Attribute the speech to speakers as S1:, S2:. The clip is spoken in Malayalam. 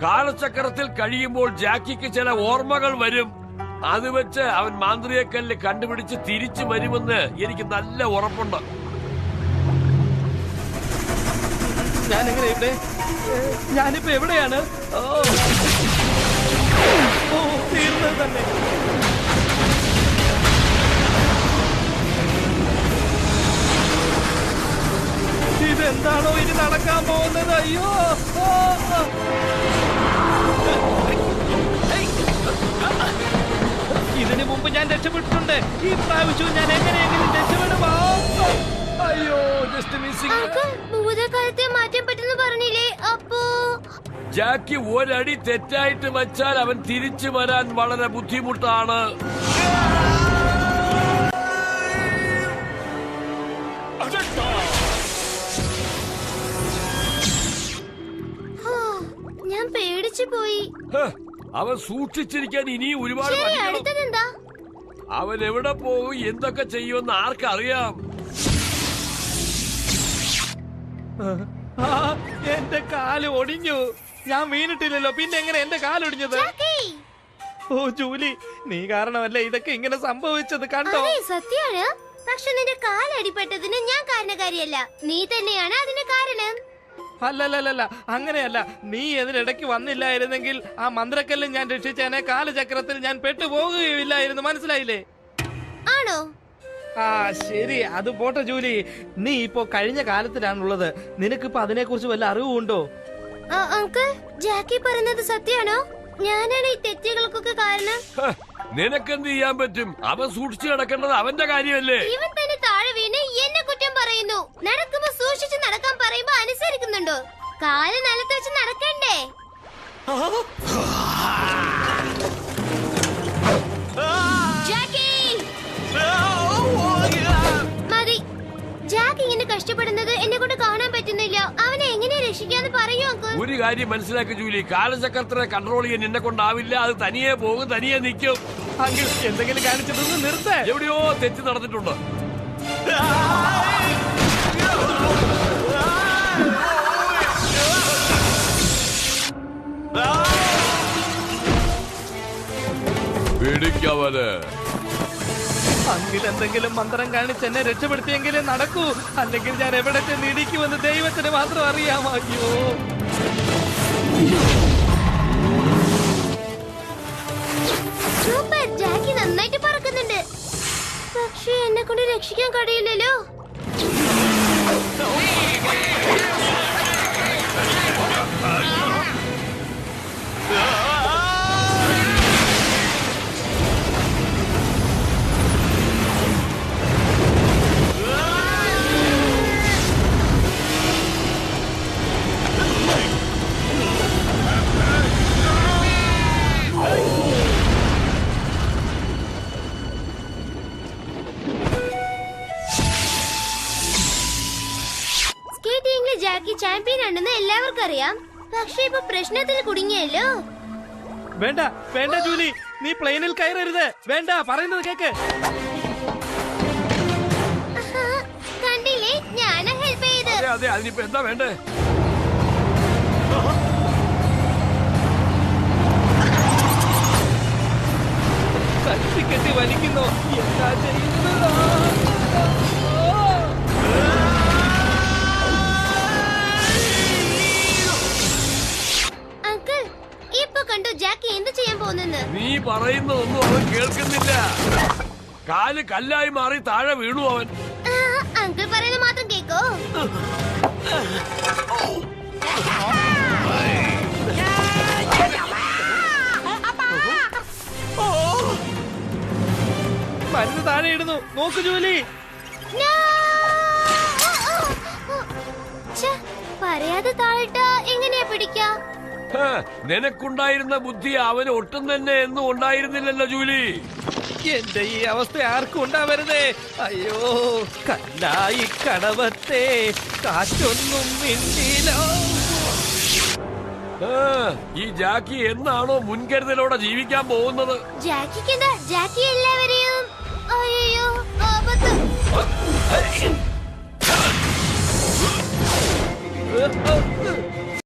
S1: കാലചക്രത്തിൽ കഴിയുമ്പോൾ ജാക്കിക്ക് ചില ഓർമ്മകൾ വരും. അത് വെച്ച് അവൻ മാന്ത്രികക്കല്ല് കണ്ടുപിടിച്ച് തിരിച്ചു വരുമെന്ന് എനിക്ക് നല്ല ഉറപ്പുണ്ട്.
S2: ഞാനിപ്പോ എവിടെയാണ്? തീർന്നത് തന്നെ. ഇതെന്താണോ ഇനി നടക്കാൻ പോകുന്നത്? അയ്യോ, ഇതിനു മുമ്പ് ഞാൻ രക്ഷപ്പെട്ടിട്ടുണ്ട്. ഈ പ്രാവശ്യവും ഞാൻ എങ്ങനെയെങ്കിലും രക്ഷപ്പെടുമോ? അയ്യോ, ജസ്റ്റ് മിസ്സിംഗ്.
S3: ഭൂതകാലത്തെ മാറ്റാൻ പറ്റുന്ന പറഞ്ഞില്ലേ? അപ്പോ
S1: ജാക്കി ഒരടി തെറ്റായിട്ട് വച്ചാൽ അവൻ തിരിച്ചു വരാൻ വളരെ ബുദ്ധിമുട്ടാണ്.
S3: ഞാൻ പേടിച്ചു പോയി.
S1: അവൻ സൂക്ഷിച്ചിരിക്കാൻ ഇനിയും ഒരുപാട്.
S3: അടുത്തതെന്താ?
S1: അവൻ എവിടെ പോകും, എന്തൊക്കെ ചെയ്യുമെന്ന് ആർക്കറിയാം?
S2: എന്റെ കാല് ഒടിഞ്ഞു. ഞാൻ വീണിട്ടില്ലല്ലോ, പിന്നെ എങ്ങനെ എന്റെ കാലൊടിഞ്ഞത്? ഓ ജൂലി, നീ കാരണമല്ലേ ഇതൊക്കെ ഇങ്ങനെ സംഭവിച്ചത്. കണ്ടോ?
S3: സത്യമാണ്. പക്ഷെ നിന്റെ കാലടിപ്പെട്ടതിന് ഞാൻ കാരണക്കാരിയല്ല, നീ തന്നെയാണ് അതിന് കാരണം.
S2: അല്ലല്ല, അങ്ങനെയല്ല. നീ ഇതിനിടയ്ക്ക് വന്നില്ലായിരുന്നെങ്കിൽ ആ മന്ത്രക്കല്ല് ഞാൻ രക്ഷിച്ചേനെ. കാലചക്രത്തിൽ ഞാൻ പെട്ടുപോകുകയില്ലായിരുന്നു. മനസ്സിലായില്ലേ?
S3: ആണോ?
S2: ആ ശരി, അത് പോട്ടെ ജൂലി. നീ ഇപ്പോ കഴിഞ്ഞ കാലത്തിലാണുള്ളത്. നിനക്കിപ്പോ അതിനെ കുറിച്ച് വല്ല അറിവുണ്ടോ?
S3: അങ്കിൾ, ജാക്കി പറയുന്നത് സത്യമാണോ? ഞാനാണ് ഈ തെറ്റുകൾക്കൊക്കെ കാരണം.
S1: നിനക്കെന്ത് ചെയ്യാൻ പറ്റും? അവൻ സൂക്ഷിച്ചു നടക്കേണ്ടത് അവന്റെ കാര്യമല്ലേ?
S3: ഇവൻ തന്നെ താഴെ വീണ് എന്നെ കുറ്റം പറയുന്നു. നടക്കുമ്പോ സൂക്ഷിച്ച് നടക്കാൻ പറയുമ്പോ അനുസരിക്കുന്നുണ്ടോ? കാല് നിലത്ത് വെച്ച് നടക്കണ്ടേ? മതി. ജാക്ക് ഇങ്ങനെ കഷ്ടപ്പെടുന്നത് എന്നെ കൊണ്ട് കാണാൻ പറ്റുന്നില്ല. അവനെ എങ്ങനെ രക്ഷിക്കാന്ന് പറയൂ അങ്കിൾ.
S1: ഒരു കാര്യം മനസ്സിലാക്കി ജൂലി, കാലചക്രത്തിനെ കൺട്രോൾ ചെയ്യാൻ എന്നെ കൊണ്ടാവില്ല. അത് തനിയെ പോകും, തനിയെ നിൽക്കും.
S2: അങ്കിൾ, എന്തെങ്കിലും കാണിച്ചിട്ടൊന്ന് നിർത്തേ.
S1: എവിടെയോ തെറ്റ് നടന്നിട്ടുണ്ട്. പിടിക്കവന്.
S2: അങ്കിൾ എന്തെങ്കിലും മന്ത്രം കാണിച്ച് എന്നെ രക്ഷപ്പെടുത്തിയെങ്കിലും നടക്കൂ. അല്ലെങ്കിൽ ഞാൻ എവിടെ ചെന്ന് ഇടിക്കുമെന്ന് ദൈവത്തിന് മാത്രം അറിയാം. അയ്യോ,
S3: സൂപ്പർ. ജാക്കി നന്നായിട്ട് പറക്കുന്നുണ്ട്. പക്ഷേ എന്നെ കൊണ്ട് രക്ഷിക്കാൻ കഴിയില്ലല്ലോ. ജാക്കി ചാമ്പ്യൻ ആണെന്ന് എല്ലാവർക്കും അറിയാം. പക്ഷെ ഇപ്പൊ പ്രശ്നത്തിൽ കുടുങ്ങിയല്ലോ.
S2: വേണ്ട വേണ്ട ജൂലി, നീ പ്ലെയിനിൽ കയറരുത്. വേണ്ട, പറയുന്നത് കേക്ക്.
S3: കണ്ടില്ലേ, ഞാനാ ഹെൽപ്പ് ചെയ്ത്.
S1: അതെ, അതിനിപ്പോ എന്താ വേണ്ടേ?
S2: കെട്ടി വലിക്കുന്നു. എന്താ ചെയ്യുന്നത്?
S3: കണ്ടോ ജാക്കി എന്ത് ചെയ്യാൻ പോകുന്നെന്ന്?
S1: നീ പറയുന്നതൊന്നും അവൻ കേൾക്കുന്നില്ല. കാല് കല്ലായി മാറി താഴെ വീണു അവൻ.
S3: അങ്കിൾ പറയുന്നത് മാത്രം കേക്കോ.
S2: മരുന്ന് താഴെ ഇടുന്നു. നോക്കു ജൂലി.
S3: പറയാതെ താഴിട്ടാ എങ്ങനെയാ പിടിക്കാ?
S1: നിനക്കുണ്ടായിരുന്ന ബുദ്ധി അവന് ഒട്ടും തന്നെ എന്നും ഉണ്ടായിരുന്നില്ലല്ലോ ജൂലി.
S2: എന്റെ ഈ അവസ്ഥ ആർക്കും ഉണ്ടാവരുതേ. അയ്യോ, കല്ലായി കടവത്തെ കാറ്റൊന്നും മിണ്ടിലോ.
S1: ഈ ജാക്കി എന്നാണോ മുൻകരുതലോടെ ജീവിക്കാൻ പോകുന്നത്?
S3: ജാക്കിക്ക് എന്താ? ജാക്കി എല്ലാവരെയും അയ്യോ ആപത്ത്.